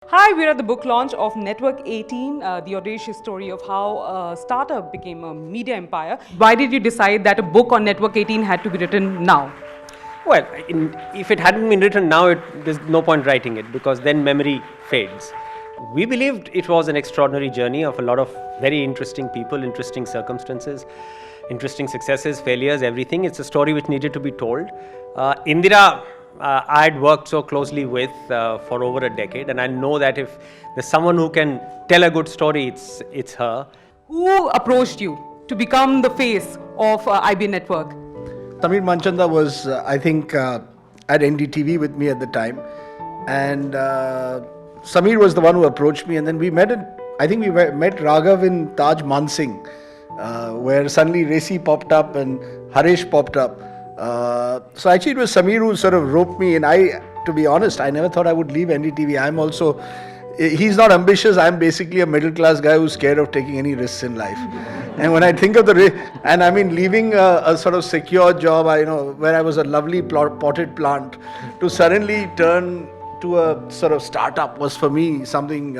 Hi, we're at the book launch of Network 18, the audacious story of how a startup became a media empire. Why did you decide that a book on Network 18 had to be written now? Well, if it hadn't been written now, there's no point writing it because then memory fades. We believed it was an extraordinary journey of a lot of very interesting people, interesting circumstances, interesting successes, failures, everything. It's a story which needed to be told. Indira, I had worked so closely with for over a decade, and I know that if there's someone who can tell a good story, it's her. Who approached you to become the face of IB Network? Samir Manchanda was, I think, at NDTV with me at the time. And Samir was the one who approached me. And then we met, met Raghav in Taj Mansingh, where suddenly Racy popped up and Harish popped up. So actually it was Samir who sort of roped me in. To be honest, I never thought I would leave NDTV. He's not ambitious. I'm basically a middle class guy who's scared of taking any risks in life. And when I think of leaving a sort of secure job, where I was a lovely potted plant, to suddenly turn to a sort of startup was for me something,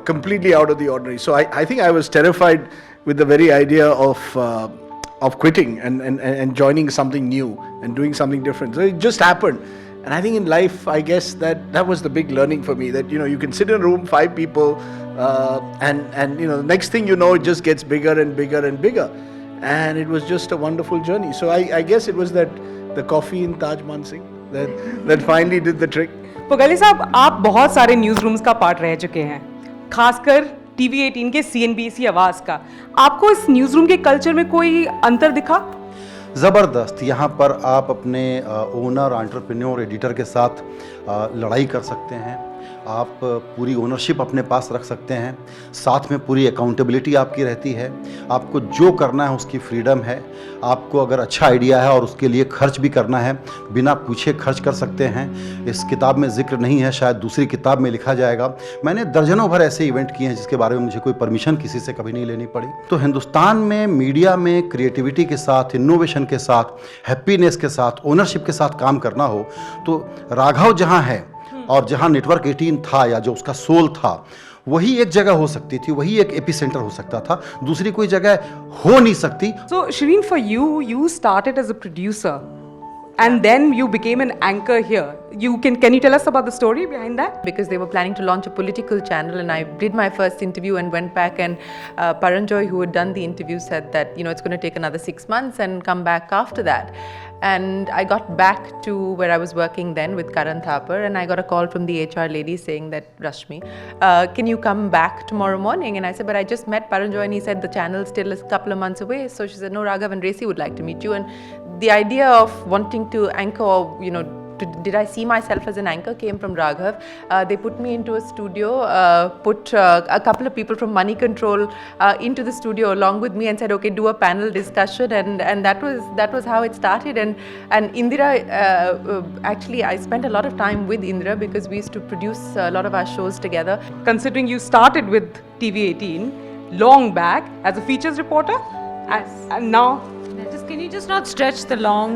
completely out of the ordinary. So I think I was terrified with the very idea of quitting and joining something new and doing something different. So it just happened. And I think in life, I guess that was the big learning for me, that, you can sit in a room, 5 people, and the next thing you know, it just gets bigger and bigger and bigger. And it was just a wonderful journey. So I guess it was the coffee in Taj Mansingh that finally did the trick. पुगाली साहब, आप बहुत सारे news rooms का part रह चुके हैं, खासकर TV 18 के CNBC आवाज़ का. आपको इस न्यूज़ रूम के कल्चर में कोई अंतर दिखा? ज़बरदस्त. यहाँ पर आप अपने ओनर, एंटरप्रेन्योर, एडिटर के साथ लड़ाई कर सकते हैं. आप पूरी ओनरशिप अपने पास रख सकते हैं. साथ में पूरी अकाउंटेबिलिटी आपकी रहती है. आपको जो करना है उसकी फ्रीडम है. आपको अगर अच्छा आइडिया है और उसके लिए खर्च भी करना है, बिना पूछे खर्च कर सकते हैं. इस किताब में जिक्र नहीं है, शायद दूसरी किताब में लिखा जाएगा. मैंने दर्जनों भर ऐसे इवेंट किए हैं जिसके बारे में मुझे कोई परमिशन किसी से कभी नहीं लेनी पड़ी. तो हिंदुस्तान में मीडिया में क्रिएटिविटी के साथ, इनोवेशन के साथ, हैप्पीनेस के साथ, ओनरशिप के साथ काम करना हो तो राघव जहाँ है और जहाँ नेटवर्क 18 था या जो उसका सोल था, वही एक जगह हो सकती थी, वही एक एपिसेंटर हो सकता था. दूसरी कोई जगह हो नहीं सकती. So Shireen, for you started as a producer and then you became an anchor here. Can you tell us about the story behind that? Because they were planning to launch a political channel, and I did my first interview and went back, and Paranjoy, who had done the interview, said that it's going to take another 6 months and come back after that. And I got back to where I was working then with Karan Thapar, and I got a call from the HR lady saying that, Rashmi, can you come back tomorrow morning? And I said, but I just met Paranjoy and he said the channel still is a couple of months away. So she said, no, Raghav and Racy would like to meet you. And the idea of wanting to anchor, or, did I see myself as an anchor came from Raghav. They put me into a studio, put a couple of people from Money Control into the studio along with me and said, okay, do a panel discussion, and that was how it started. And Indira, actually I spent a lot of time with Indira because we used to produce a lot of our shows together. Considering you started with TV 18 long back as a features reporter, and now Can you just not stretch the long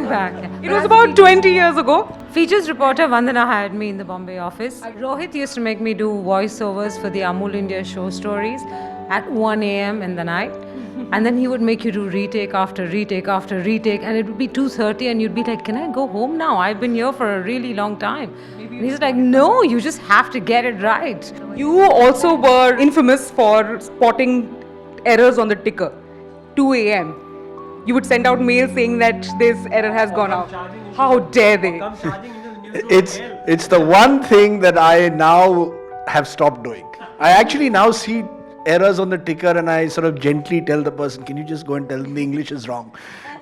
back? it was about 20 years ago. Features reporter Vandana hired me in the Bombay office. Rohit used to make me do voiceovers for the Amul India show stories at 1 a.m. in the night. And then he would make you do retake after retake after retake, and it would be 2:30 and you'd be like, can I go home now? I've been here for a really long time. And he's like, no, you just have to get it right. You also were infamous for spotting errors on the ticker. 2 a.m. You would send out mails saying that this error has gone out. How dare they? It's the one thing that I now have stopped doing. I actually now see errors on the ticker and I sort of gently tell the person, can you just go and tell them the English is wrong?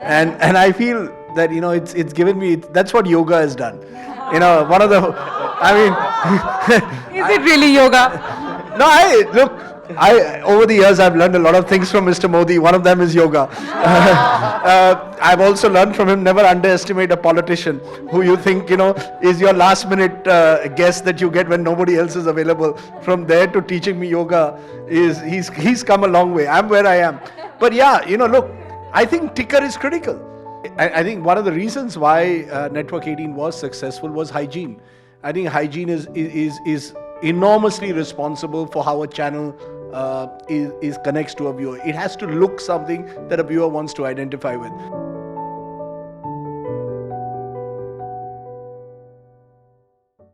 And I feel that, it's given me, that's what yoga has done. One of the, Is it really yoga? No, over the years I've learned a lot of things from Mr. Modi. One of them is yoga. I've also learned from him, never underestimate a politician who you think, is your last minute guest that you get when nobody else is available. From there to teaching me yoga, he's come a long way. I'm where I am. But yeah, look, I think ticker is critical. I think one of the reasons why Network 18 was successful was hygiene. I think hygiene is enormously responsible for how a channel is connects to a viewer. It has to look something that a viewer wants to identify with.